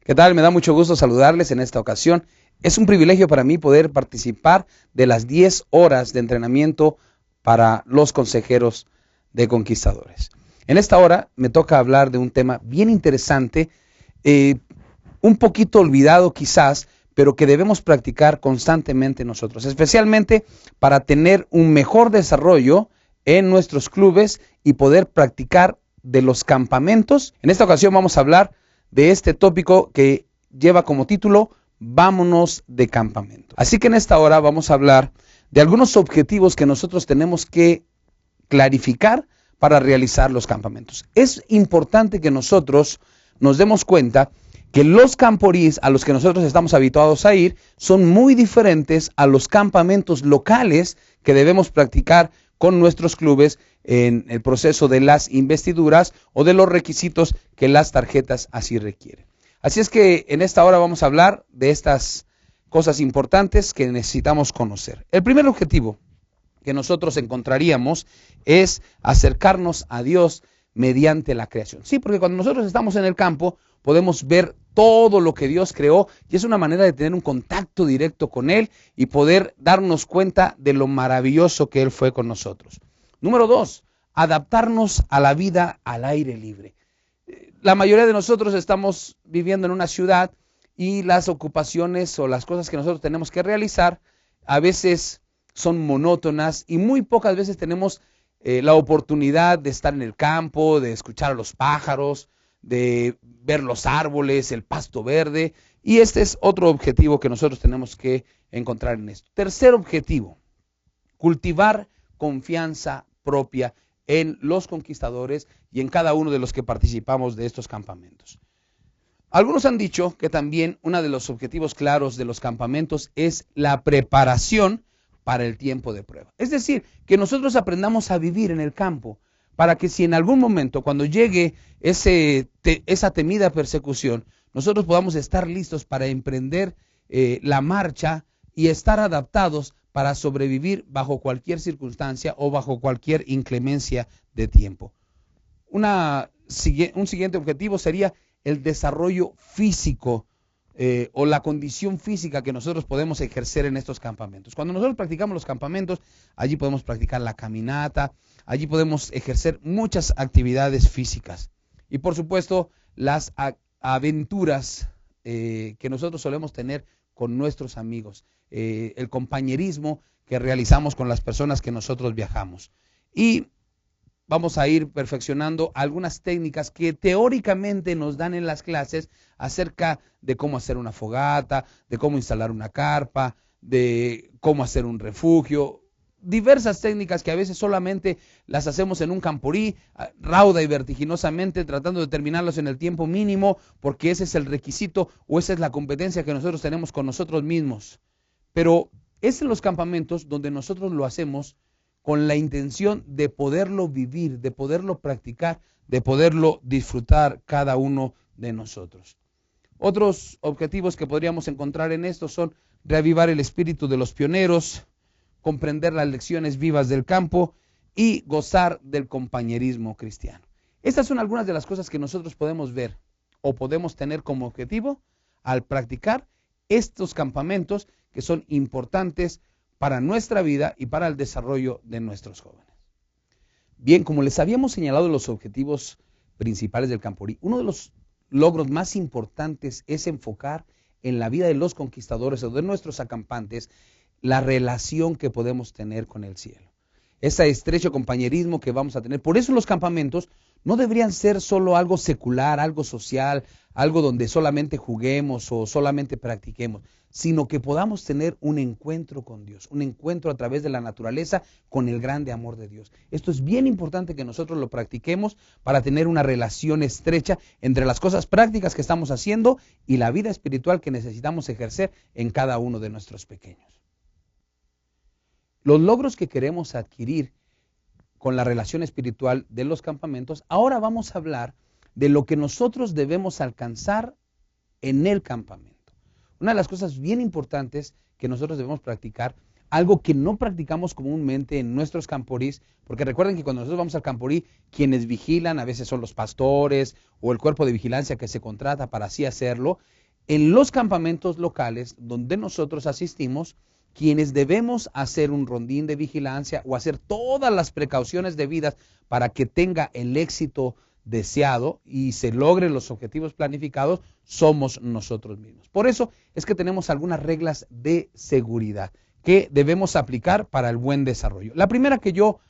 ¿Qué tal? Me da mucho gusto saludarles en esta ocasión. Es un privilegio para mí poder participar de las 10 horas de entrenamiento para los consejeros de conquistadores. En esta hora me toca hablar de un tema bien interesante, un poquito olvidado quizás, pero que debemos practicar constantemente nosotros, especialmente para tener un mejor desarrollo en nuestros clubes y poder practicar de los campamentos. En esta ocasión vamos a hablar de este tópico que lleva como título Vámonos de campamento. Así que en esta hora vamos a hablar de algunos objetivos que nosotros tenemos que clarificar para realizar los campamentos. Es importante que nosotros nos demos cuenta que los camporís a los que nosotros estamos habituados a ir son muy diferentes a los campamentos locales que debemos practicar con nuestros clubes en el proceso de las investiduras o de los requisitos que las tarjetas así requieren. Así es que en esta hora vamos a hablar de estas cosas importantes que necesitamos conocer. El primer objetivo que nosotros encontraríamos es acercarnos a Dios mediante la creación. Sí, porque cuando nosotros estamos en el campo podemos ver todo lo que Dios creó y es una manera de tener un contacto directo con Él y poder darnos cuenta de lo maravilloso que Él fue con nosotros. Número 2, adaptarnos a la vida al aire libre. La mayoría de nosotros estamos viviendo en una ciudad y las ocupaciones o las cosas que nosotros tenemos que realizar a veces son monótonas y muy pocas veces tenemos la oportunidad de estar en el campo, de escuchar a los pájaros, de ver los árboles, el pasto verde, y este es otro objetivo que nosotros tenemos que encontrar en esto. Tercer objetivo, cultivar confianza propia en los conquistadores y en cada uno de los que participamos de estos campamentos. Algunos han dicho que también uno de los objetivos claros de los campamentos es la preparación para el tiempo de prueba. Es decir, que nosotros aprendamos a vivir en el campo para que si en algún momento, cuando llegue esa temida persecución, nosotros podamos estar listos para emprender la marcha y estar adaptados para sobrevivir bajo cualquier circunstancia o bajo cualquier inclemencia de tiempo. Un siguiente objetivo sería el desarrollo físico o la condición física que nosotros podemos ejercer en estos campamentos. Cuando nosotros practicamos los campamentos, allí podemos practicar la caminata, allí podemos ejercer muchas actividades físicas. Y por supuesto, las aventuras que nosotros solemos tener con nuestros amigos, el compañerismo que realizamos con las personas que nosotros viajamos. Y vamos a ir perfeccionando algunas técnicas que teóricamente nos dan en las clases acerca de cómo hacer una fogata, de cómo instalar una carpa, de cómo hacer un refugio, diversas técnicas que a veces solamente las hacemos en un camporí, rauda y vertiginosamente, tratando de terminarlos en el tiempo mínimo, porque ese es el requisito o esa es la competencia que nosotros tenemos con nosotros mismos. Pero es en los campamentos donde nosotros lo hacemos con la intención de poderlo vivir, de poderlo practicar, de poderlo disfrutar cada uno de nosotros. Otros objetivos que podríamos encontrar en esto son reavivar el espíritu de los pioneros, comprender las lecciones vivas del campo y gozar del compañerismo cristiano. Estas son algunas de las cosas que nosotros podemos ver o podemos tener como objetivo al practicar estos campamentos que son importantes para nuestra vida y para el desarrollo de nuestros jóvenes. Bien, como les habíamos señalado los objetivos principales del camporí, uno de los logros más importantes es enfocar en la vida de los conquistadores o de nuestros acampantes la relación que podemos tener con el cielo. Ese estrecho compañerismo que vamos a tener. Por eso los campamentos no deberían ser solo algo secular, algo social, algo donde solamente juguemos o solamente practiquemos, sino que podamos tener un encuentro con Dios, un encuentro a través de la naturaleza con el grande amor de Dios. Esto es bien importante que nosotros lo practiquemos para tener una relación estrecha entre las cosas prácticas que estamos haciendo y la vida espiritual que necesitamos ejercer en cada uno de nuestros pequeños. Los logros que queremos adquirir con la relación espiritual de los campamentos, ahora vamos a hablar de lo que nosotros debemos alcanzar en el campamento. Una de las cosas bien importantes que nosotros debemos practicar algo que no practicamos comúnmente en nuestros camporís, porque recuerden que cuando nosotros vamos al camporí, quienes vigilan a veces son los pastores o el cuerpo de vigilancia que se contrata para así hacerlo. En los campamentos locales donde nosotros asistimos, quienes debemos hacer un rondín de vigilancia o hacer todas las precauciones debidas para que tenga el éxito deseado y se logren los objetivos planificados, somos nosotros mismos. Por eso es que tenemos algunas reglas de seguridad que debemos aplicar para el buen desarrollo. La primera que yo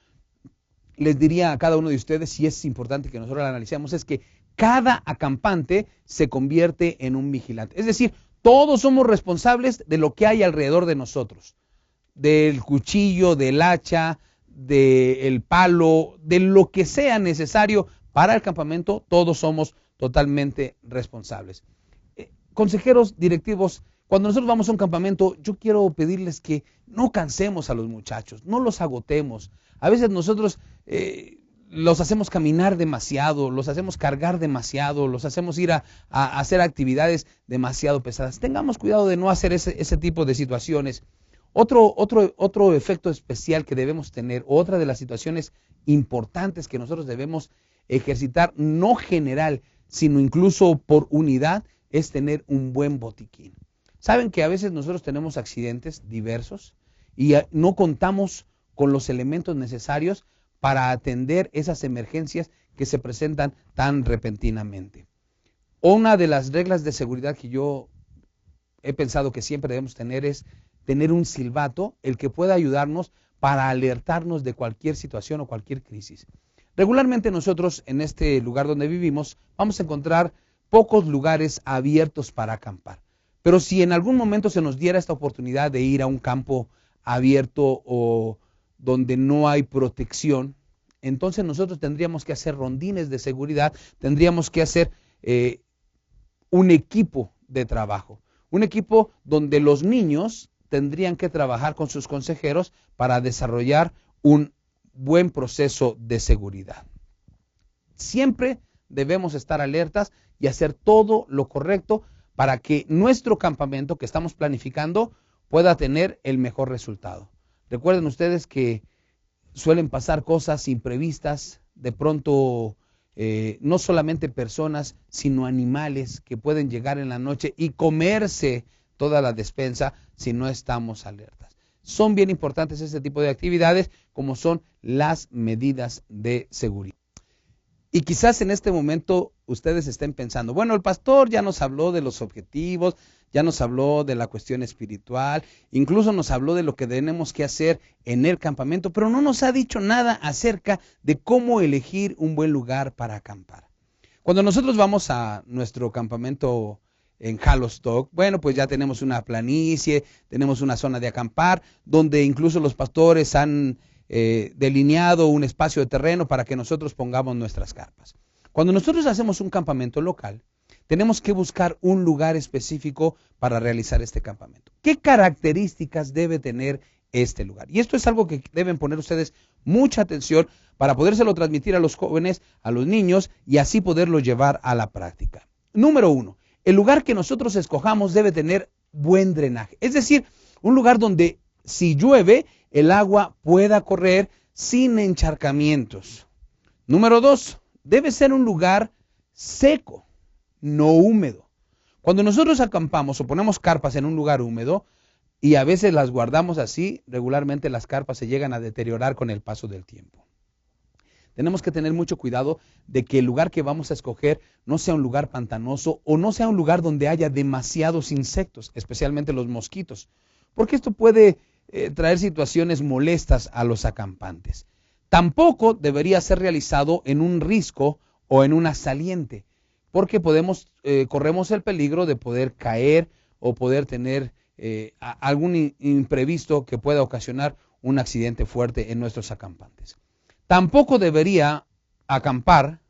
les diría a cada uno de ustedes, y es importante que nosotros la analicemos, es que cada acampante se convierte en un vigilante. Es decir, todos somos responsables de lo que hay alrededor de nosotros, del cuchillo, del hacha, del palo, de lo que sea necesario para el campamento, todos somos totalmente responsables. Consejeros directivos, cuando nosotros vamos a un campamento, yo quiero pedirles que no cansemos a los muchachos, no los agotemos. A veces nosotros los hacemos caminar demasiado, los hacemos cargar demasiado, los hacemos ir a hacer actividades demasiado pesadas. Tengamos cuidado de no hacer ese tipo de situaciones. Otro efecto especial que debemos tener, otra de las situaciones importantes que nosotros debemos ejercitar, no general, sino incluso por unidad, es tener un buen botiquín. Saben que a veces nosotros tenemos accidentes diversos y no contamos con los elementos necesarios para atender esas emergencias que se presentan tan repentinamente. Una de las reglas de seguridad que yo he pensado que siempre debemos tener es tener un silbato, el que pueda ayudarnos para alertarnos de cualquier situación o cualquier crisis. Regularmente nosotros en este lugar donde vivimos vamos a encontrar pocos lugares abiertos para acampar. Pero si en algún momento se nos diera esta oportunidad de ir a un campo abierto o donde no hay protección, entonces nosotros tendríamos que hacer rondines de seguridad, tendríamos que hacer un equipo de trabajo, un equipo donde los niños tendrían que trabajar con sus consejeros para desarrollar un buen proceso de seguridad. Siempre debemos estar alertas y hacer todo lo correcto para que nuestro campamento que estamos planificando pueda tener el mejor resultado. Recuerden ustedes que suelen pasar cosas imprevistas, de pronto no solamente personas, sino animales que pueden llegar en la noche y comerse toda la despensa si no estamos alertas. Son bien importantes este tipo de actividades como son las medidas de seguridad. Y quizás en este momento ustedes estén pensando, bueno, el pastor ya nos habló de los objetivos, ya nos habló de la cuestión espiritual, incluso nos habló de lo que tenemos que hacer en el campamento, pero no nos ha dicho nada acerca de cómo elegir un buen lugar para acampar. Cuando nosotros vamos a nuestro campamento en Halostock, bueno, pues ya tenemos una planicie, tenemos una zona de acampar, donde incluso los pastores han delineado un espacio de terreno para que nosotros pongamos nuestras carpas. Cuando nosotros hacemos un campamento local, tenemos que buscar un lugar específico para realizar este campamento. ¿Qué características debe tener este lugar? Y esto es algo que deben poner ustedes mucha atención para podérselo transmitir a los jóvenes, a los niños y así poderlo llevar a la práctica. Número 1, el lugar que nosotros escojamos debe tener buen drenaje. Es decir, un lugar donde si llueve, el agua pueda correr sin encharcamientos. Número 2, debe ser un lugar seco, no húmedo. Cuando nosotros acampamos o ponemos carpas en un lugar húmedo y a veces las guardamos así, regularmente las carpas se llegan a deteriorar con el paso del tiempo. Tenemos que tener mucho cuidado de que el lugar que vamos a escoger no sea un lugar pantanoso o no sea un lugar donde haya demasiados insectos, especialmente los mosquitos, porque esto puede traer situaciones molestas a los acampantes. Tampoco debería ser realizado en un risco o en una saliente, porque corremos el peligro de poder caer o poder tener algún imprevisto que pueda ocasionar un accidente fuerte en nuestros acampantes. Tampoco debería acampar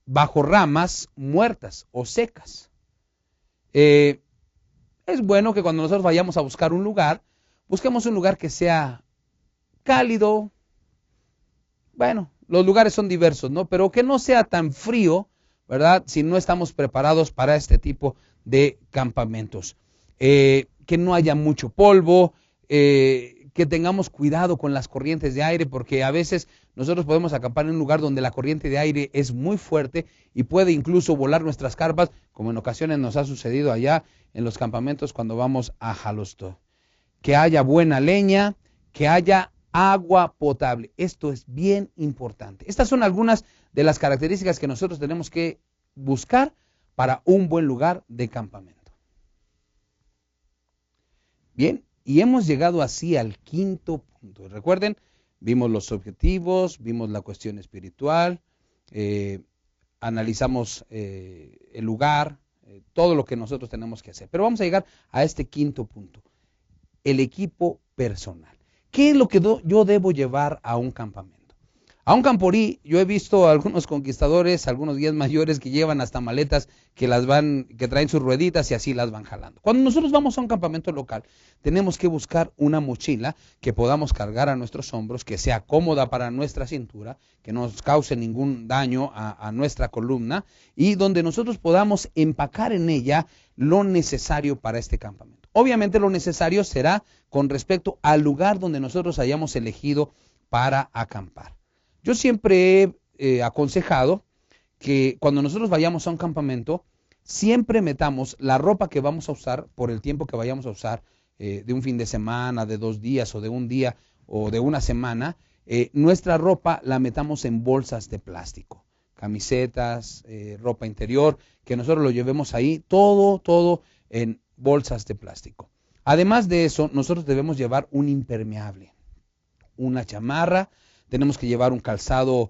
bajo ramas muertas o secas. Es bueno que cuando nosotros vayamos a buscar un lugar, busquemos un lugar que sea cálido. Bueno, los lugares son diversos, ¿no? Pero que no sea tan frío, ¿verdad? Si no estamos preparados para este tipo de campamentos. Que no haya mucho polvo, que que tengamos cuidado con las corrientes de aire, porque a veces nosotros podemos acampar en un lugar donde la corriente de aire es muy fuerte y puede incluso volar nuestras carpas, como en ocasiones nos ha sucedido allá en los campamentos cuando vamos a Jalostó. Que haya buena leña, que haya agua potable. Esto es bien importante. Estas son algunas de las características que nosotros tenemos que buscar para un buen lugar de campamento. Bien, y hemos llegado así al quinto punto. Recuerden, vimos los objetivos, vimos la cuestión espiritual, analizamos el lugar, todo lo que nosotros tenemos que hacer. Pero vamos a llegar a este quinto punto, el equipo personal. ¿Qué es lo que yo debo llevar a un campamento? A un camporí, yo he visto a algunos conquistadores, algunos guías mayores que llevan hasta maletas que traen sus rueditas y así las van jalando. Cuando nosotros vamos a un campamento local, tenemos que buscar una mochila que podamos cargar a nuestros hombros, que sea cómoda para nuestra cintura, que no nos cause ningún daño a nuestra columna y donde nosotros podamos empacar en ella lo necesario para este campamento. Obviamente lo necesario será con respecto al lugar donde nosotros hayamos elegido para acampar. Yo siempre he aconsejado que cuando nosotros vayamos a un campamento, siempre metamos la ropa que vamos a usar por el tiempo que vayamos a usar, de un fin de semana, de 2 días o de un día o de una semana, nuestra ropa la metamos en bolsas de plástico, camisetas, ropa interior, que nosotros lo llevemos ahí, todo en bolsas de plástico. Además de eso, nosotros debemos llevar un impermeable, una chamarra. Tenemos que llevar un calzado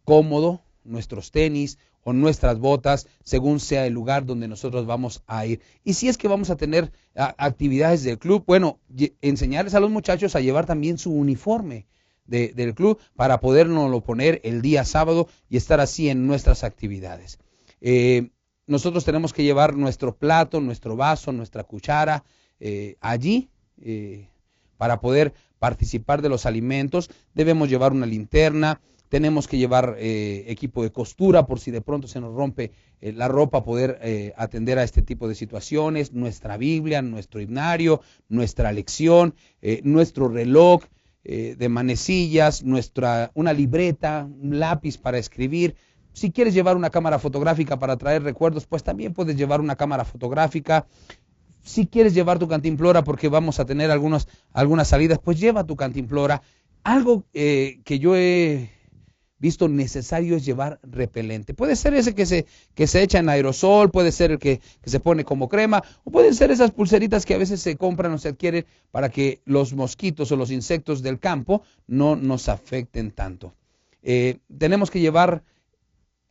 cómodo, nuestros tenis o nuestras botas, según sea el lugar donde nosotros vamos a ir. Y si es que vamos a tener actividades del club, bueno, enseñarles a los muchachos a llevar también su uniforme del club para podernoslo poner el día sábado y estar así en nuestras actividades. Nosotros tenemos que llevar nuestro plato, nuestro vaso, nuestra cuchara allí para poder participar de los alimentos. Debemos llevar una linterna, tenemos que llevar equipo de costura por si de pronto se nos rompe la ropa, poder atender a este tipo de situaciones, nuestra Biblia, nuestro himnario, nuestra lección, nuestro reloj de manecillas, una libreta, un lápiz para escribir. Si quieres llevar una cámara fotográfica para traer recuerdos, pues también puedes llevar una cámara fotográfica. Si quieres llevar tu cantimplora porque vamos a tener algunas salidas, pues lleva tu cantimplora. Algo que yo he visto necesario es llevar repelente. Puede ser ese que se echa en aerosol, puede ser el que se pone como crema, o pueden ser esas pulseritas que a veces se compran o se adquieren para que los mosquitos o los insectos del campo no nos afecten tanto. Tenemos que llevar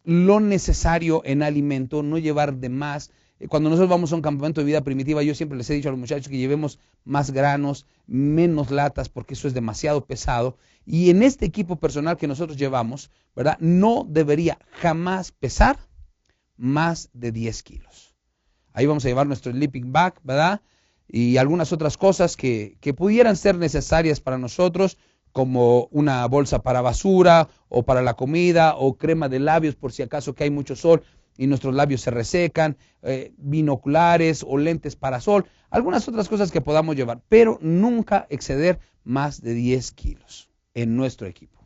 lo necesario en alimento, no llevar de más. Cuando nosotros vamos a un campamento de vida primitiva, yo siempre les he dicho a los muchachos que llevemos más granos, menos latas, porque eso es demasiado pesado. Y en este equipo personal que nosotros llevamos, ¿verdad? No debería jamás pesar más de 10 kilos. Ahí vamos a llevar nuestro sleeping bag, ¿verdad? Y algunas otras cosas que pudieran ser necesarias para nosotros, como una bolsa para basura o para la comida o crema de labios por si acaso que hay mucho sol y nuestros labios se resecan, binoculares o lentes para sol, algunas otras cosas que podamos llevar, pero nunca exceder más de 10 kilos en nuestro equipo.